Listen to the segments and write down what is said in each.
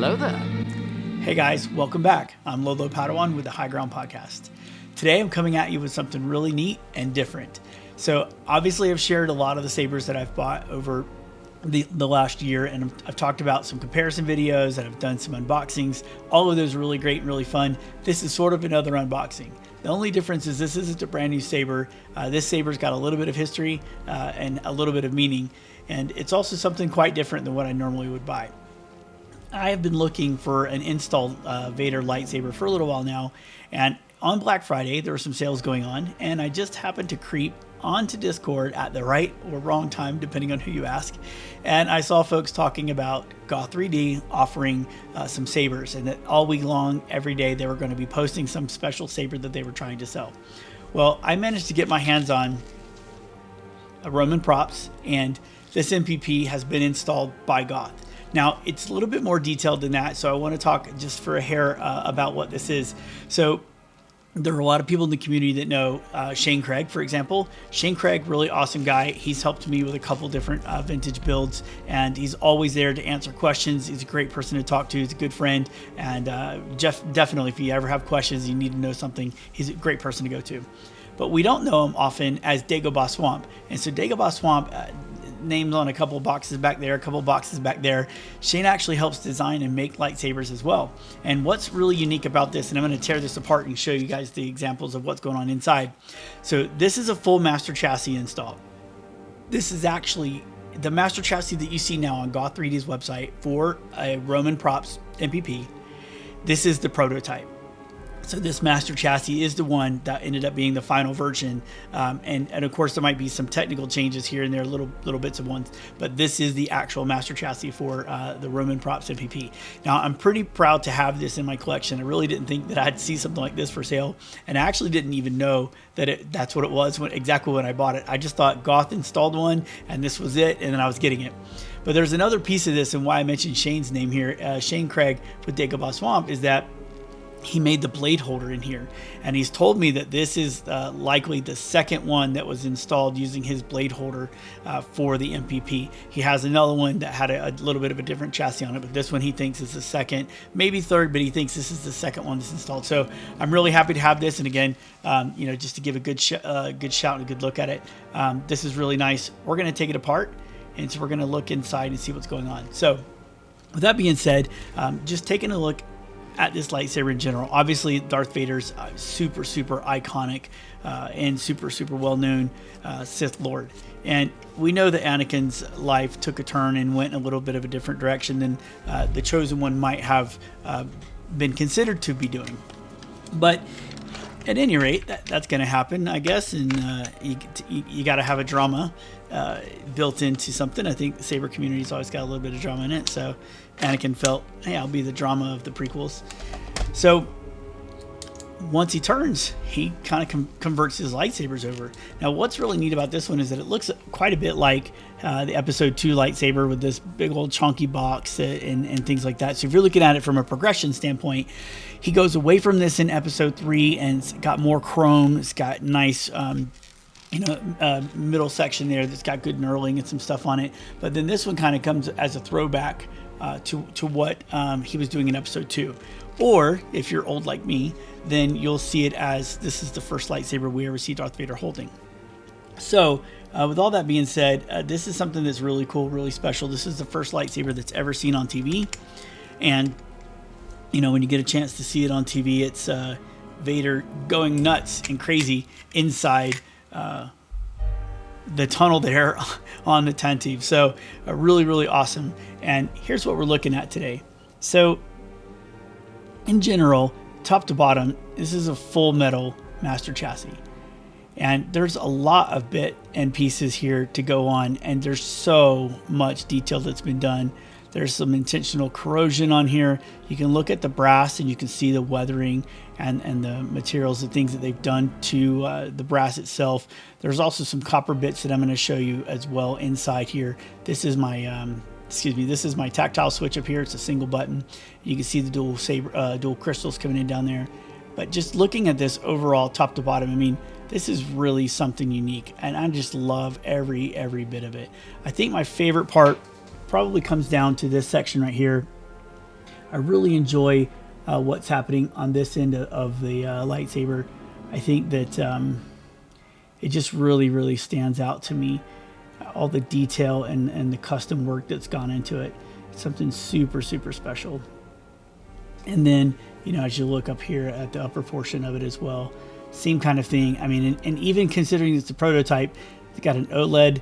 Hello there. Hey guys, welcome back. I'm Lolo Padawan with the High Ground Podcast. Today I'm coming at you with something really neat and different. So obviously I've shared a lot of the sabers that I've bought over the last year, and I've talked about some comparison videos, and I've done some unboxings. All of those are really great and really fun. This is sort of another unboxing. The only difference is this isn't a brand new saber. This saber's got a little bit of history and a little bit of meaning, and it's also something quite different than what I normally would buy. I have been looking for an installed Vader lightsaber for a little while now, and on Black Friday there were some sales going on, and I just happened to creep onto Discord at the right or wrong time, depending on who you ask, and I saw folks talking about Goth3D offering some sabers, and that all week long, every day, they were going to be posting some special saber that they were trying to sell. Well, I managed to get my hands on a Roman Props, and this MPP has been installed by Goth. Now, it's a little bit more detailed than that, so I want to talk just for a hair about what this is. So there are a lot of people in the community that know Shane Craig, for example. Shane Craig, really awesome guy. He's helped me with a couple different vintage builds, and he's always there to answer questions. He's a great person to talk to. He's a good friend, and definitely, if you ever have questions, you need to know something, he's a great person to go to. But we don't know him often as Dagobah Swamp, and so Dagobah Swamp, named on a couple of boxes back there, a couple of boxes back there. Shane actually helps design and make lightsabers as well. And what's really unique about this, and I'm going to tear this apart and show you guys the examples of what's going on inside. So this is a full master chassis install. This is actually the master chassis that you see now on Goth3D's website for a Roman Props MPP. This is the prototype. So this master chassis is the one that ended up being the final version, and of course there might be some technical changes here and there, little bits of ones, but this is the actual master chassis for the Roman Props MPP. Now I'm pretty proud to have this in my collection. I really didn't think that I'd see something like this for sale, and I actually didn't even know that that's what it was exactly when I bought it. I just thought Goth installed one and this was it, and then I was getting it. But there's another piece of this, and why I mentioned Shane's name here, Shane Craig with Dagobah Swamp, is that he made the blade holder in here, and he's told me that this is likely the second one that was installed using his blade holder for the MPP. He has another one that had a little bit of a different chassis on it, but this one he thinks is the second, maybe third, but he thinks this is the second one that's installed. So I'm really happy to have this, and again, just to give a good shout and a good look at it, this is really nice. We're going to take it apart, and so we're going to look inside and see what's going on. So with that being said, just taking a look at this lightsaber in general. Obviously, Darth Vader's super iconic and super well-known Sith Lord. And we know that Anakin's life took a turn and went in a little bit of a different direction than the Chosen One might have been considered to be doing. But at any rate, that's going to happen, I guess, and you got to have a drama built into something. I think the Saber community's always got a little bit of drama in it, so Anakin felt, hey, I'll be the drama of the prequels. So once he turns, he kind of converts his lightsabers over. Now, what's really neat about this one is that it looks quite a bit like the Episode 2 lightsaber with this big old chunky box and things like that. So if you're looking at it from a progression standpoint, he goes away from this in Episode 3, and it's got more chrome. It's got nice middle section there that's got good knurling and some stuff on it. But then this one kind of comes as a throwback to what he was doing in Episode 2. Or if you're old like me, then you'll see it as this is the first lightsaber we ever see Darth Vader holding. So with all that being said, this is something that's really cool, really special. This is the first lightsaber that's ever seen on TV. And when you get a chance to see it on TV, it's Vader going nuts and crazy inside the tunnel there on the Tantive. So really awesome. And here's what we're looking at today. So in general, top to bottom, this is a full metal master chassis, and there's a lot of bit and pieces here to go on, and there's so much detail that's been done. There's some intentional corrosion on here. You can look at the brass and you can see the weathering and the materials, the things that they've done to the brass itself. There's also some copper bits that I'm going to show you as well inside here. This is my this is my tactile switch up here. It's a single button. You can see the dual crystals coming in down there. But just looking at this overall top to bottom, I mean, this is really something unique, and I just love every bit of it. I think my favorite part probably comes down to this section right here. I really enjoy what's happening on this end of the lightsaber. I think that it just really stands out to me. All the detail and the custom work that's gone into it. It's something super special. And then, you know, as you look up here at the upper portion of it as well, same kind of thing. I mean, and even considering it's a prototype, it's got an OLED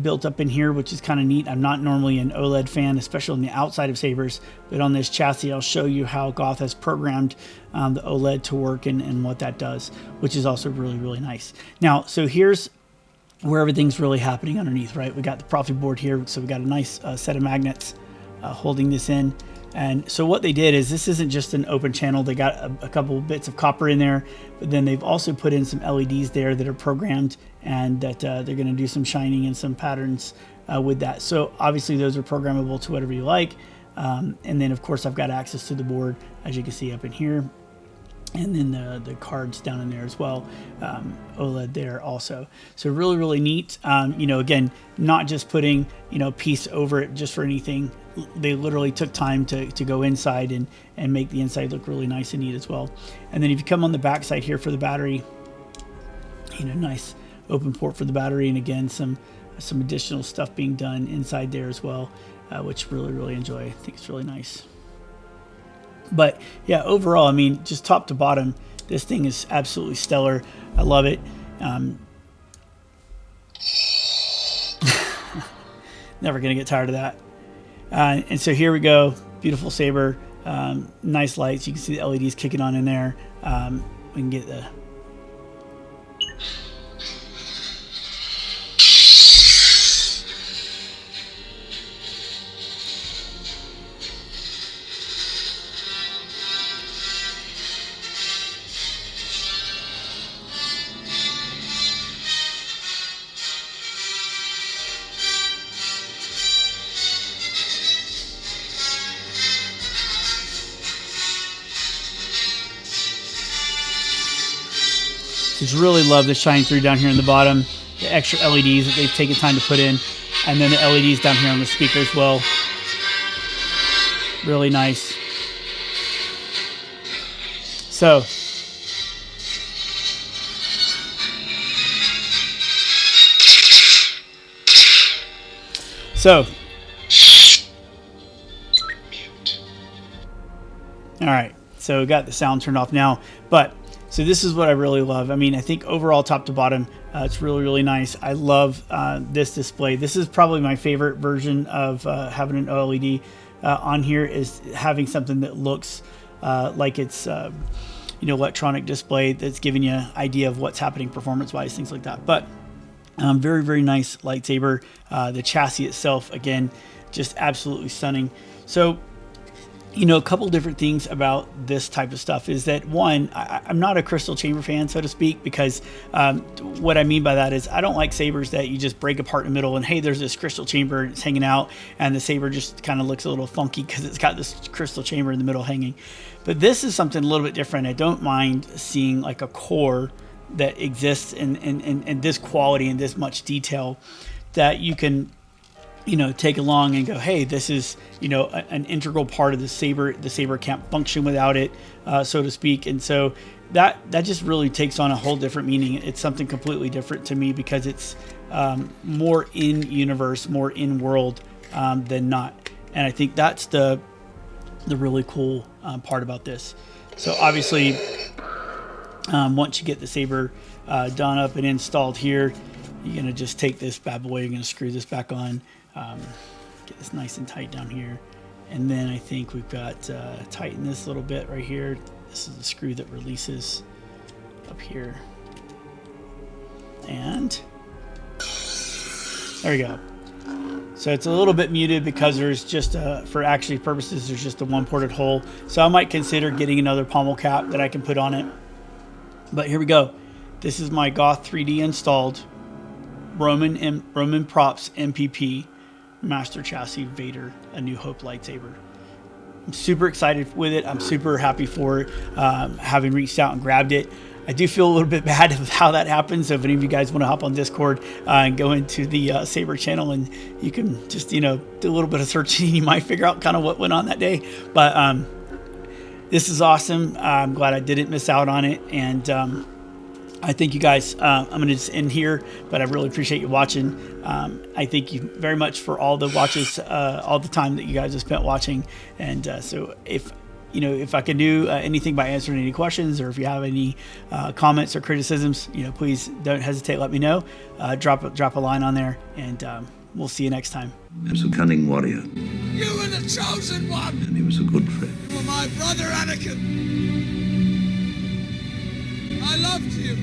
built up in here, which is kind of neat. I'm not normally an OLED fan, especially on the outside of sabers, but on this chassis, I'll show you how Goth has programmed the OLED to work and what that does, which is also really nice. Now, so here's where everything's really happening underneath, right? We got the profit board here, so we got a nice set of magnets holding this in. And so what they did is, this isn't just an open channel. They got a couple of bits of copper in there, but then they've also put in some LEDs there that are programmed, and that they're going to do some shining and some patterns with that. So obviously those are programmable to whatever you like. And then of course I've got access to the board, as you can see up in here. And then the cards down in there as well, OLED there also. So really neat. You know, again, not just putting, you know, piece over it just for anything. They literally took time to go inside and make the inside look really nice and neat as well. And then if you come on the back side here for the battery, you know, nice open port for the battery, and again some additional stuff being done inside there as well, which really enjoy. I think it's really nice. But yeah, overall, I mean, just top to bottom, this thing is absolutely stellar. I love it. Never gonna get tired of that. And so here we go, beautiful saber, nice lights. You can see the LEDs kicking on in there. We can get the just really love the shine through down here in the bottom, the extra LEDs that they've taken time to put in, and then the LEDs down here on the speaker as well. Really nice. So all right, so we got the sound turned off now, but so this is what I really love. I mean, I think overall, top to bottom, it's really nice. I love this display. This is probably my favorite version of having an OLED on here, is having something that looks like it's you know, electronic display that's giving you an idea of what's happening performance-wise, things like that. But very nice lightsaber. The chassis itself, again, just absolutely stunning. So, you know, a couple different things about this type of stuff is that, one, I'm not a crystal chamber fan, so to speak, because what I mean by that is I don't like sabers that you just break apart in the middle and, hey, there's this crystal chamber and it's hanging out, and the saber just kind of looks a little funky because it's got this crystal chamber in the middle hanging. But this is something a little bit different. I don't mind seeing like a core that exists in this quality and this much detail that you can, you know, take along and go, hey, this is, you know, an integral part of the saber. The saber can't function without it, so to speak. And so that just really takes on a whole different meaning. It's something completely different to me because it's more in universe, more in world than not. And I think that's the really cool part about this. So obviously, once you get the saber done up and installed here, you're gonna just take this bad boy, you're gonna screw this back on. Get this nice and tight down here, and then I think we've got tighten this little bit right here. This is the screw that releases up here, and there we go. So it's a little bit muted because there's just for actually purposes, there's just a one ported hole. So I might consider getting another pommel cap that I can put on it. But here we go. This is my Goth3D installed Roman Props MPP Master Chassis Vader A New Hope lightsaber. I'm super excited with it. I'm super happy for it, having reached out and grabbed it. I do feel a little bit bad of how that happened. So if any of you guys want to hop on Discord and go into the Saber channel, and you can just, do a little bit of searching, you might figure out kind of what went on that day. But this is awesome. I'm glad I didn't miss out on it. And I thank you guys. I'm going to just end here, but I really appreciate you watching. I thank you very much for all the watches, all the time that you guys have spent watching. And so if I can do anything by answering any questions, or if you have any comments or criticisms, please don't hesitate. Let me know. Drop a line on there, and we'll see you next time. He was a cunning warrior. You were the chosen one! And he was a good friend. You were my brother, Anakin! I loved you!